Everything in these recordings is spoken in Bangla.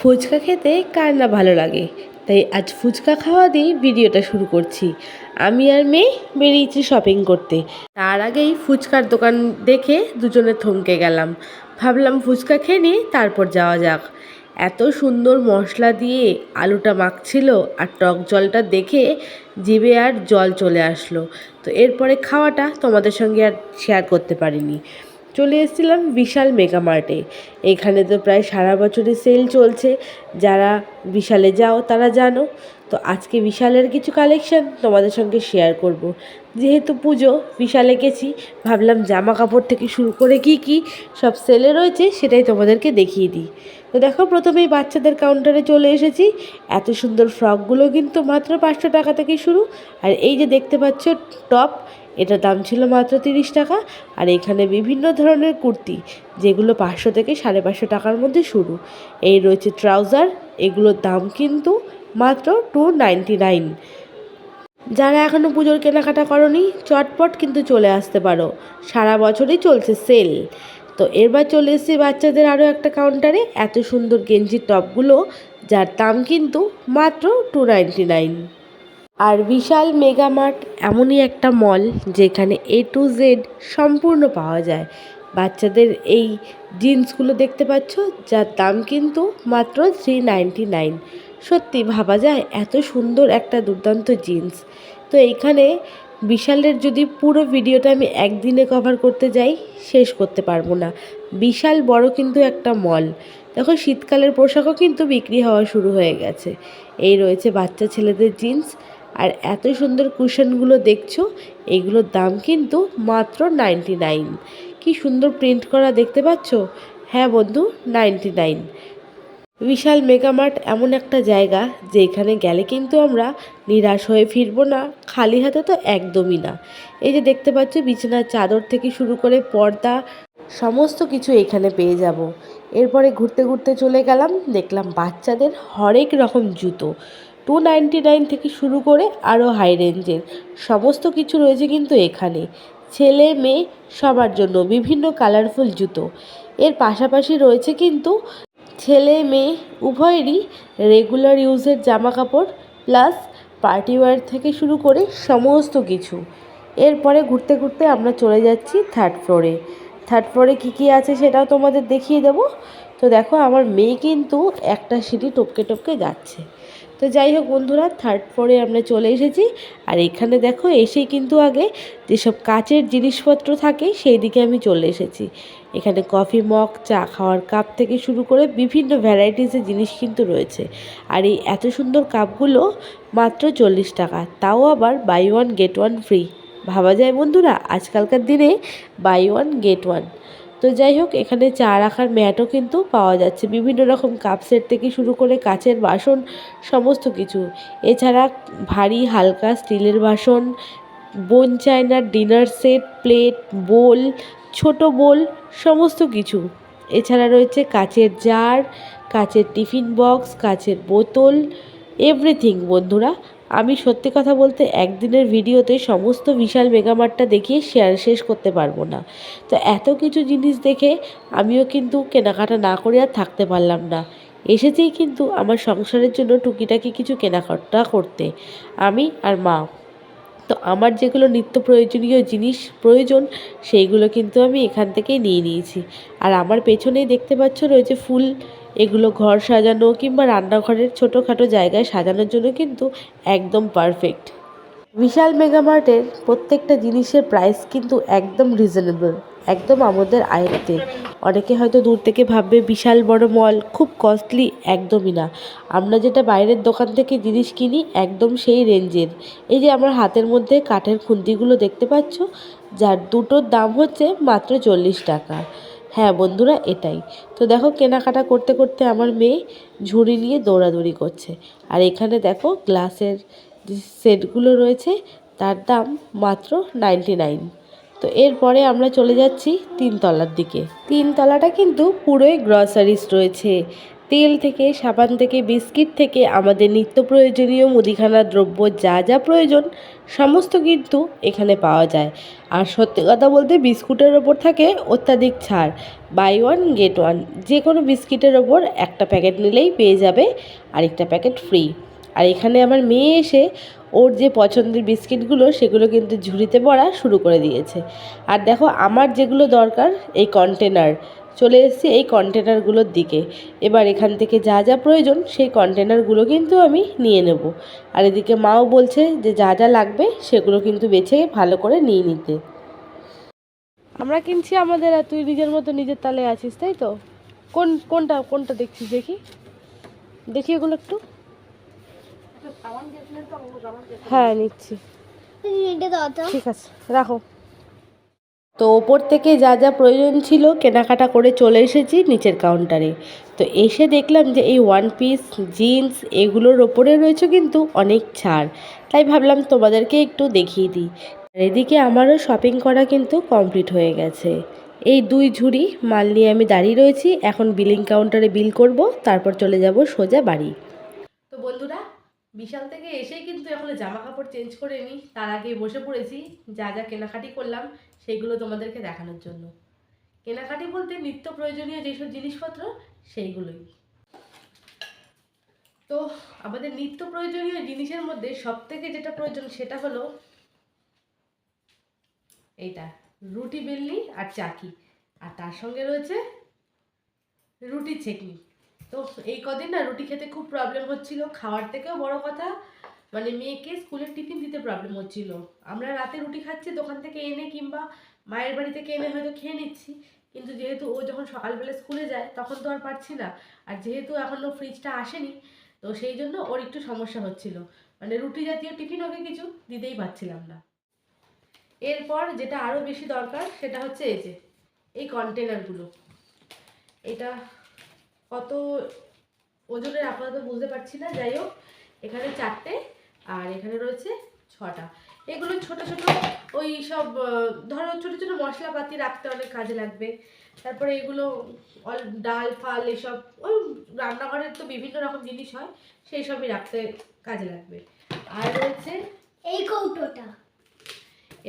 ফুচকা খেতে কার না ভালো লাগে, তাই আজ ফুচকা খাওয়া দিয়ে ভিডিওটা শুরু করছি। আমি আর মেয়ে বেরিয়েছি শপিং করতে। তার আগেই ফুচকার দোকান দেখে দুজনে থমকে গেলাম। ভাবলাম ফুচকা খেয়ে নিয়ে তারপর যাওয়া যাক। এত সুন্দর মশলা দিয়ে আলুটা মাখছিল আর টক জলটা দেখে জিভে আর জল চলে আসলো। তো এরপরে খাওয়াটা তোমাদের সঙ্গে আর শেয়ার করতে পারিনি। চলে এসেছিলাম বিশাল মেগা মার্টে। এখানে তো প্রায় সারা বছরই সেল চলছে, যারা বিশালে যাও তারা জানো। তো আজকে বিশালের কিছু কালেকশন তোমাদের সঙ্গে শেয়ার করব। যেহেতু পুজো, বিশালে গেছি, ভাবলাম জামা কাপড় থেকে শুরু করে কি সব সেলে রয়েছে সেটাই তোমাদেরকে দেখিয়ে দিই। তো দেখো, প্রথমেই বাচ্চাদের কাউন্টারে চলে এসেছি। এত সুন্দর ফ্রকগুলো কিন্তু মাত্র 500 টাকা থেকে শুরু। আর এই যে দেখতে পাচ্ছ টপ, এটার দাম ছিল মাত্র 30 টাকা। আর এখানে বিভিন্ন ধরনের কুর্তি, যেগুলো 500 থেকে 550 টাকার মধ্যে শুরু। এই রয়েছে ট্রাউজার, এগুলোর দাম কিন্তু মাত্র 299। যারা এখনও পুজোর কেনাকাটা করনি, চটপট কিন্তু চলে আসতে পারো, সারা বছরই চলছে সেল। তো এরবার চলে এসেছি বাচ্চাদের আরও একটা কাউন্টারে। এত সুন্দর গেঞ্জির টপগুলো, যার দাম কিন্তু মাত্র 299। আর বিশাল মেগা মার্ট এমনই একটা মল যেখানে A to Z সম্পূর্ণ পাওয়া যায়। বাচ্চাদের এই জিন্সগুলো দেখতে পাচ্ছ, যার দাম কিন্তু মাত্র 399। সত্যি ভাবা যায় এত সুন্দর একটা দুর্দান্ত জিন্স। তো এইখানে বিশালের যদি পুরো ভিডিওটা আমি একদিনে কভার করতে যাই, শেষ করতে পারবো না। বিশাল বড় কিন্তু একটা মল। দেখো, শীতকালের পোশাকও কিন্তু বিক্রি হওয়া শুরু হয়ে গেছে। এই রয়েছে বাচ্চা ছেলেদের জিন্স। আর এত সুন্দর কুশনগুলো দেখছো, এগুলোর দাম কিন্তু মাত্র 99। কি সুন্দর প্রিন্ট করা দেখতে পাচ্ছ? হ্যাঁ বন্ধু, 99। বিশাল মেগামার্ট এমন একটা জায়গা যেখানে গেলে কিন্তু আমরা নিরাশ হয়ে ফিরবো না, খালি হাতে তো একদমই না। এই যে দেখতে পাচ্ছ, বিছানার চাদর থেকে শুরু করে পর্দা সমস্ত কিছু এখানে পেয়ে যাব। এরপরে ঘুরতে ঘুরতে চলে গেলাম, দেখলাম বাচ্চাদের হরেক রকম জুতো, 299 থেকে শুরু করে আরও হাই রেঞ্জের সমস্ত কিছু রয়েছে কিন্তু এখানে। ছেলে মেয়ে সবার জন্য বিভিন্ন কালারফুল জুতো। এর পাশাপাশি রয়েছে কিন্তু ছেলে মেয়ে উভয়েরই রেগুলার ইউজের জামা কাপড়, প্লাস পার্টি ওয়্যার থেকে শুরু করে সমস্ত কিছু। এরপরে ঘুরতে ঘুরতে আমরা চলে যাচ্ছি থার্ড ফ্লোরে। থার্ড ফ্লোরে কী আছে সেটাও তোমাদের দেখিয়ে দেবো। তো দেখো, আমার মেয়ে কিন্তু একটা সিঁড়ি টপকে টপকে যাচ্ছে। তো যাই হোক বন্ধুরা, থার্ড ফ্লোরে আমরা চলে এসেছি। আর এখানে দেখো, এসেই কিন্তু আগে যেসব কাচের জিনিসপত্র থাকে সেই দিকে আমি চলে এসেছি। এখানে কফি মগ, চা খাওয়ার কাপ থেকে শুরু করে বিভিন্ন ভ্যারাইটিসের জিনিস কিন্তু রয়েছে। আর এই এত সুন্দর কাপগুলো মাত্র 40 টাকা, তাও আবার buy one get one free. ভাবা যায় বন্ধুরা, আজকালকার দিনে বাই ওয়ান গেট ওয়ান। তো যাই হোক, এখানে চা রাখার ম্যাটও কিন্তু পাওয়া যাচ্ছে, বিভিন্ন রকম কাপ সেট থেকে শুরু করে কাচের বাসন সমস্ত কিছু। এছাড়া ভারী হালকা স্টিলের বাসন, বোন চায়নার ডিনার সেট, প্লেট, বোল, ছোট বোল সমস্ত কিছু। এছাড়া রয়েছে কাচের জার, কাচের টিফিন বক্স, কাচের বোতল, এভরিথিং। বন্ধুরা, আমি সত্যি কথা বলতে একদিনের ভিডিওতে সমস্ত বিশাল মেগামার্টটা দেখিয়ে শেষ করতে পারবো না। তো এত কিছু জিনিস দেখে আমিও কিন্তু কেনাকাটা না করে আর থাকতে পারলাম না। এসেছি কিন্তু আমার সংসারের জন্য টুকিটাকি কিছু কেনাকাটা করতে, আমি আর মা। তো আমার যেগুলো নিত্য প্রয়োজনীয় জিনিস প্রয়োজন, সেইগুলো কিন্তু আমি এখান থেকেই নিয়ে নিয়েছি। আর আমার পেছনেই দেখতে পাচ্ছ রয়েছে ফুল। এগুলো ঘর সাজানো কিংবা রান্নাঘরের ছোটোখাটো জায়গায় সাজানোর জন্য কিন্তু একদম পারফেক্ট। বিশাল মেগামার্টের প্রত্যেকটা জিনিসের প্রাইস কিন্তু একদম রিজনেবল, একদম আমাদের আয়ত্তে। অনেকে হয়তো দূর থেকে ভাববে বিশাল বড় মল খুব কস্টলি, একদমই না। আমরা যেটা বাইরের দোকান থেকে জিনিস কিনি একদম সেই রেঞ্জের। এই যে আমার হাতের মধ্যে কাঠের খুন্তিগুলো দেখতে পাচ্ছ, যার দুটোর দাম হচ্ছে মাত্র 40 টাকা। হ্যাঁ বন্ধুরা, এটাই। তো দেখো, কেনাকাটা করতে করতে আমার মেয়ে ঝুড়ি নিয়ে দৌড়াদৌড়ি করছে। আর এখানে দেখো গ্লাসের যে সেটগুলো রয়েছে, তার দাম মাত্র 99। তো এরপরে আমরা চলে যাচ্ছি তিনতলার দিকে। তিনতলাটা কিন্তু পুরোই গ্রসারিস রয়েছে। তেল থেকে, সাবান থেকে, বিস্কিট থেকে আমাদের নিত্য প্রয়োজনীয় মুদিখানার দ্রব্য যা যা প্রয়োজন সমস্ত কিন্তু এখানে পাওয়া যায়। আর সত্যি কথা বলতে বিস্কুটের ওপর থাকে অত্যাধিক ছাড়, বাই ওয়ান গেট ওয়ান। যে কোনো বিস্কিটের ওপর একটা প্যাকেট নিলেই পেয়ে যাবে আরেকটা প্যাকেট ফ্রি। আর এখানে আমার মেয়ে এসে ওর যে পছন্দের বিস্কিটগুলো সেগুলো কিন্তু ঝুড়িতে ভরা শুরু করে দিয়েছে। আর দেখো আমার যেগুলো দরকার এই কন্টেনার, চলে এসেছি এই কন্টেনারগুলোর দিকে। এবার এখান থেকে যা যা প্রয়োজন সেই কন্টেনারগুলো কিন্তু আমি নিয়ে নেব। আর এদিকে মাও বলছে যে যা যা লাগবে সেগুলো কিন্তু বেছে ভালো করে নিয়ে নিতে। আমরা কিনছি আমাদের, আর তুই নিজের মতো নিজের তালে আছিস, তাই তো? কোনটা কোনটা দেখছিস? দেখি দেখি এগুলো একটু। হ্যাঁ নিচ্ছি, ঠিক আছে রাখো। তো ওপর থেকে যা যা প্রয়োজন ছিল কেনাকাটা করে চলে এসেছি নিচের কাউন্টারে। তো এসে দেখলাম যে এই ওয়ান পিস, জিন্স এগুলোর ওপরে রয়েছে কিন্তু অনেক ছাড়, তাই ভাবলাম তোমাদেরকে একটু দেখিয়ে দিই। আর এদিকে আমারও শপিং করা কিন্তু কমপ্লিট হয়ে গেছে। এই 2 ঝুড়ি মাল নিয়ে আমি দাঁড়িয়ে রয়েছি, এখন বিলিং কাউন্টারে বিল করব, তারপর চলে যাব সোজা বাড়ি। তো বন্ধুরা, বিশাল থেকে এসেই কিন্তু এখন জামা কাপড় চেঞ্জ করে নিই, তার আগে বসে পড়েছি যা যা কেনাকাটি করলাম সেইগুলো তোমাদেরকে দেখানোর জন্য। কেনাকাটি বলতে নিত্য প্রয়োজনীয় যেসব জিনিসপত্র সেইগুলোই। তো আমাদের নিত্য প্রয়োজনীয় জিনিসের মধ্যে সব থেকে যেটা প্রয়োজন সেটা হলো এইটা, রুটি বেলনি আর চাকি, আর তার সঙ্গে রয়েছে রুটি ছেঁকনি। তো এই কদিন না রুটি খেতে খুব প্রবলেম হচ্ছিল, খাওয়ার থেকেও বড় কথা মানে মেয়েকে স্কুলের টিফিন দিতে প্রবলেম হচ্ছিল। আমরা রাতে রুটি খাচ্ছি দোকান থেকে এনে কিংবা মায়ের বাড়ি থেকে এনে হয়তো খেয়ে নিচ্ছি, কিন্তু যেহেতু ও যখন সকালবেলা স্কুলে যায় তখন তো আর পারছি না। আর যেহেতু এখনও ফ্রিজটা আসেনি, তো সেই জন্য ওর একটু সমস্যা হচ্ছিল, মানে রুটি জাতীয় টিফিন ওকে কিছু দিতেই পারছিলাম না। এরপর যেটা আরও বেশি দরকার সেটা হচ্ছে এই যে এই কন্টেনারগুলো। এটা কত ওজনের আপাতত বুঝতে পারছি না, যাই হোক এখানে 4টে আর এখানে রয়েছে 6টা। এগুলো ছোট ছোট ওই সব ধরো ছোট ছোট মশলাপাতি রাখতে অনেক কাজে লাগবে। তারপরে এগুলো ডাল ফাল এসব ওই রান্নাঘরের তো বিভিন্ন রকম জিনিস হয়, সেই সবই রাখতে কাজে লাগবে। আর রয়েছে এই কৌটোটা,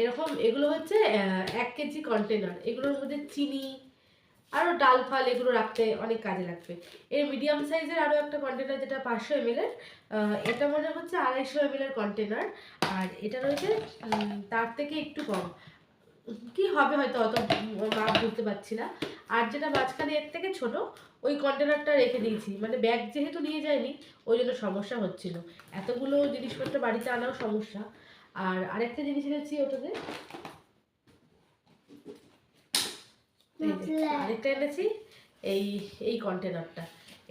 এরকম এগুলো হচ্ছে 1 কেজি কন্টেনার, এগুলোর মধ্যে চিনি আরও ডাল ফাল এগুলো রাখতে অনেক কাজে লাগবে। এর মিডিয়াম সাইজের আরও একটা কন্টেনার যেটা 500 ml এর, এটা মনে হচ্ছে 250 ml এর কন্টেনার, আর এটা রয়েছে তার থেকে একটু কম, কি হবে হয়তো অত মাপ বুঝতে পারছি না। আর যেটা মাঝখানে এর থেকে ছোট ওই কন্টেনারটা রেখে দিয়েছি, মানে ব্যাগ যেহেতু নিয়ে যায়নি ওই জন্য সমস্যা হচ্ছিল, এতগুলো জিনিসপত্র বাড়িতে আনাও সমস্যা। আর আরেকটা জিনিস এনেছি ওটাতে, আরেকটা এনেছি এই এই কন্টেনারটা,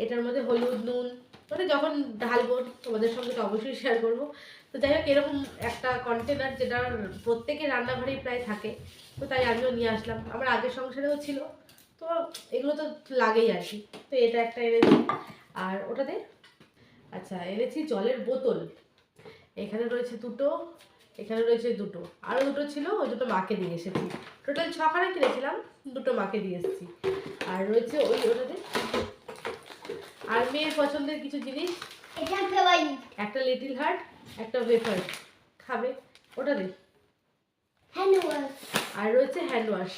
এটার মধ্যে হলুদ নুন মানে যখন ঢালবো তোমাদের সঙ্গে তো অবশ্যই শেয়ার করবো। তো যাই হোক এরকম একটা কন্টেনার যেটা প্রত্যেকের রান্নাঘরেই প্রায় থাকে, তো তাই আমিও নিয়ে আসলাম, আমার আগের সংসারেও ছিল, তো এগুলো তো লাগেই আর কি। তো এটা একটা এনেছি। আর ওটাতে আচ্ছা এনেছি জলের বোতল, এখানে রয়েছে 2টো, এখানে রয়েছে 2টো, আরও 2টো ছিল ওই 2টো মাকে দিয়ে এসেছি, টোটাল 6খানা কিনেছিলাম, 2টো মাকে দিয়ে এসেছি। আর রয়েছে ওই ওটাতে আর মেয়ের পছন্দের কিছু জিনিস, একটা লিটল হার্ট, একটা ওয়েফার খাবে ওটাতে, আর রয়েছে হ্যান্ড ওয়াশ,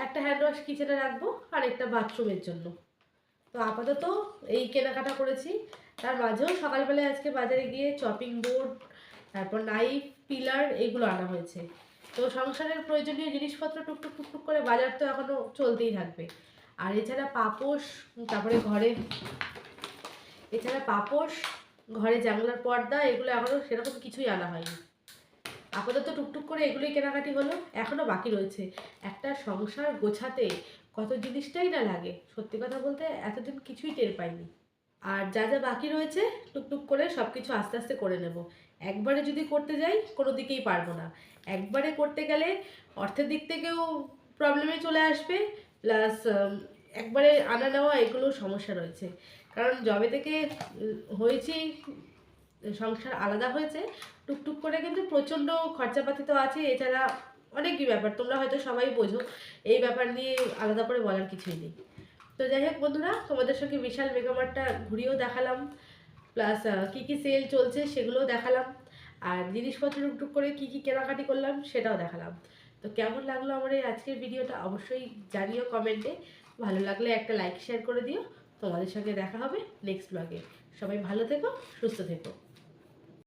একটা হ্যান্ড ওয়াশ কিচেনে রাখবো আর একটা বাথরুমের জন্য। তো আপাতত এই কেনাকাটা করেছি, তার মাঝেও সকালবেলায় আজকে বাজারে গিয়ে চপিং বোর্ড, তারপর নাইফ, পিলার এগুলো আনা হয়েছে। তো সংসারের প্রয়োজনীয় জিনিসপত্র টুকটুক টুকটুক করে বাজার তো এখনও চলতেই থাকবে। আর এছাড়া পাপোশ, তারপরে পাপোশ, ঘরে জানলার পর্দা এগুলো এখনও সেরকম কিছুই আনা হয়নি। আপাতত টুকটুক করে এগুলোই কেনাকাটি হলো, এখনও বাকি রয়েছে। একটা সংসার গোছাতে কত জিনিসটাই না লাগে, সত্যি কথা বলতে এতদিন কিছুই টের পাইনি। আর যা যা বাকি রয়েছে টুকটুক করে সব কিছু আস্তে আস্তে করে নেব। একবারে যদি করতে যাই কোনো দিকেই পারবো না, একবারে করতে গেলে অর্থের দিক থেকেও প্রবলেমে চলে আসবে, প্লাস একবারে আনা নেওয়া এগুলো সমস্যা রয়েছে। কারণ যবে থেকে হয়েছি সংসার আলাদা হয়েছে, টুকটুক করে কিন্তু প্রচণ্ড খরচাপাতি তো আছে, এছাড়া অনেকই ব্যাপার তোমরা হয়তো সবাই বোঝো, এই ব্যাপার নিয়ে আলাদা করে বলার কিছুই নেই। তো যাই হোক বন্ধুরা, তোমাদের সঙ্গে বিশাল মেগামার্টটা ঘুরিয়েও দেখালাম, প্লাস কী কী সেল চলছে সেগুলোও দেখালাম, আর জিনিসপত্র টুকটুক করে কী কী কেনাকাটি করলাম সেটাও দেখালাম। তো কেমন লাগলো আমার এই আজকের ভিডিওটা অবশ্যই জানিও কমেন্টে। ভালো লাগলে একটা লাইক শেয়ার করে দিও। তোমাদের সঙ্গে দেখা হবে নেক্সট ব্লগে। সবাই ভালো থেকো, সুস্থ থেকো।